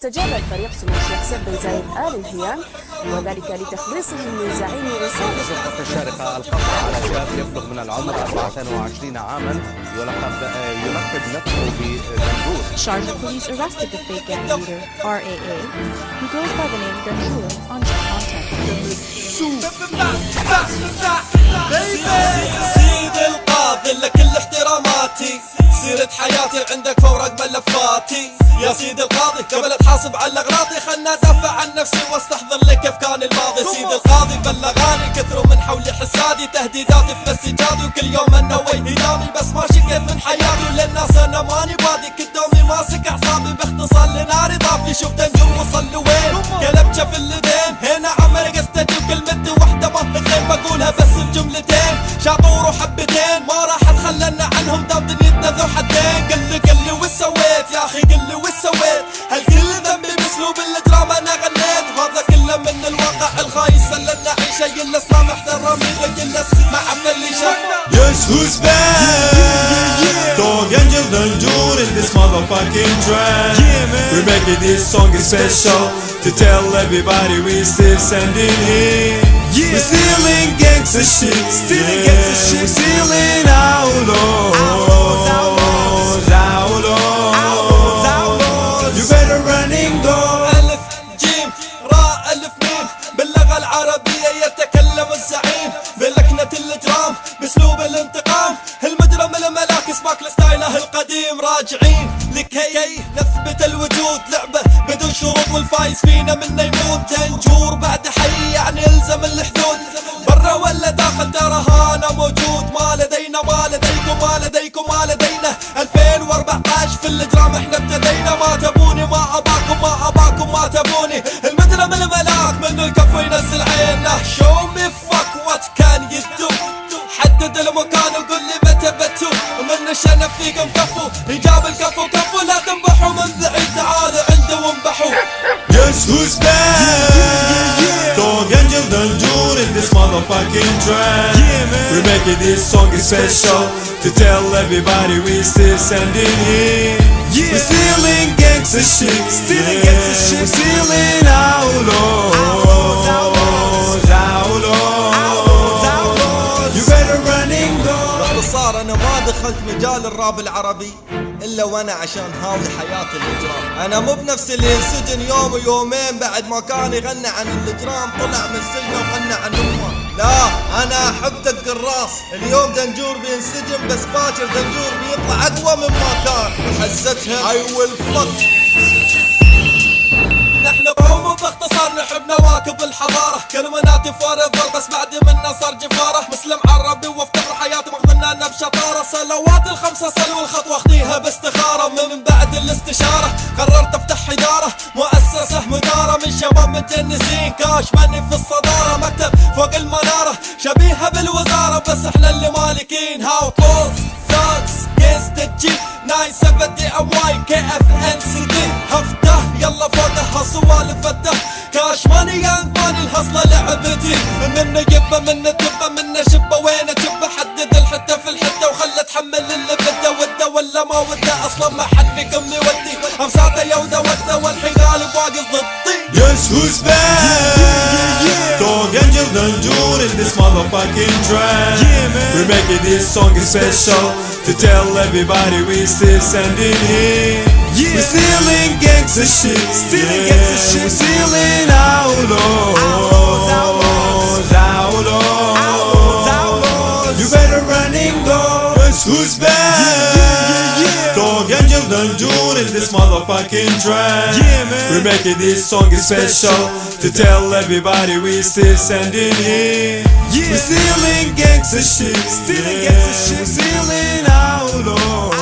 استجاب الفريق سمو الشيخ سيف بن زايد آل نهيان وذلك لتخليصهم من زعيم عصابة زفت الشارقة القبض على شاب يبلغ من العمر 24 عاما يلقب نفسه بغندور. Sharjah police arrested the fake gang leader, RAA, who goes by the name Gandour on content. سيد القاضي لكل احتراماتي، سيرة حياتي عندك فورق ملفاتي. يا سيد القاضي قبل اتحاسب على اغلاطي خلنا ادافع عن نفسي واستحضر لك كيف كان الماضي. سيد القاضي بلغاني كثروا من حولي حسادي، تهديداتي في السجادي وكل يوم انوي هلامي، بس ما شكيت من حياتي وللناس انا ماني بادي. قدامي ماسك اعصابي باختصار لناري ضافي، شوف دنجر وصل لوين قلب شف اليدين. هنا عمري قستدي وكلمتي وحده ما غير بقولها بس بجملتين، شاطور وحبتين ما راح اتخلى عنهم دام دنيتنا ذو حدين. قل لي وش سويت يا اخي، قل لي وش سويت؟ هل كل ذنبي باسلوب الدراما انا غنيت؟ هذا كله من الواقع الخايس سلنا عيشه يلس ما محترمي يلس ما عمل لي شيء. Yes, who's back? Dog Angel Danjur in this motherfucking track. We're making this song special to tell everybody we still standing here. We're stealing gangsta shit, we're stealing outlaws, outlaws. You better run and go. ألف جيم راء ألف ميم باللغة العربية يتكلم الزعيم، بلكنة الإجرام بأسلوب الانتقام. المجرم الملاك سباك لستايله القديم، راجعين لكي نثبت الوجود. لعبة بدون شروط والفايز فينا منه يموت. دنجور بعد حي يعني الزم الحدود، برا ولا داخل تراها انا موجود. ما لدينا ما لديكم ما لديكم ما لدينا. 2014 في الإجرام احنا ابتدينا. ما تبوني ما اباكم ما اباكم ما تبوني. المجرم الملاك من الكف ينزل عينه. شو مي فك وات كان يدو، حدد المكان وقول لي متى بتو. من الشنب فيكم كفو يجاب الكفو كفو، لا تنبحوا من بعيد تعالوا عنده وانبحوا. Yes, who's back? Dog Angel Danjur in this motherfucking track. We're making this song special to tell everybody we still standing here. We're stealing gangsta shit, we're stealing outlaws, outlaws. You better run and go. باختصار انا ما دخلت مجال الراب العربي الا وانا عشان هاوي حياة الاجرام. انا مو بنفس اللي ينسجن يوم ويومين بعد ما كان يغني عن الاجرام طلع من السجن وغنى عن امه. لا انا احب دق الراس. اليوم دنجور بينسجن بس باكر دنجور بيطلع اقوى مما كان. حزتها I will fuck. نحن بهم باختصار نحب نواكب الحضارة، كلماتي فوريفر بس بعد منا صار جفارة. مسلم عربي وافتخر حياتي مغنانا بشطارة. صلوات الخمسة سلو الخطوة اخذيها باستخارة. من بعد الاستشارة قررت افتح إدارة مؤسسة مدارة من شباب متجنسين كاش ماني في الصدارة. مكتب فوق المنارة شبيهة بالوزارة بس احنا اللي مالكين. هاو كوز ثاكس جيست الجيب 970 أمواي KFNCD هفته يلا فوقها سوالفته. كاش ماني يانج ماني الهصلة لعبتي. من جبة من تبة من شبة وين تبة. حدد الحتة في الحتة وخلى اتحمل اللي بده وده ولا ما وده. اصلا ما حد فيكم يودي امساته يوده وده والحين غالب واقف ضدي. Yes, who's back? Dog Angel Danjur in this motherfucking track. We're making this song special to tell everybody we still standing here. We're stealing gangsta shit, we're stealing outlaws, outlaws. You better run and go. Yes, who's back? Dog Angel Danjur in this motherfucking track. We're making this song special to tell everybody we still standing here. We're stealing gangsta shit, we're stealing outlaws.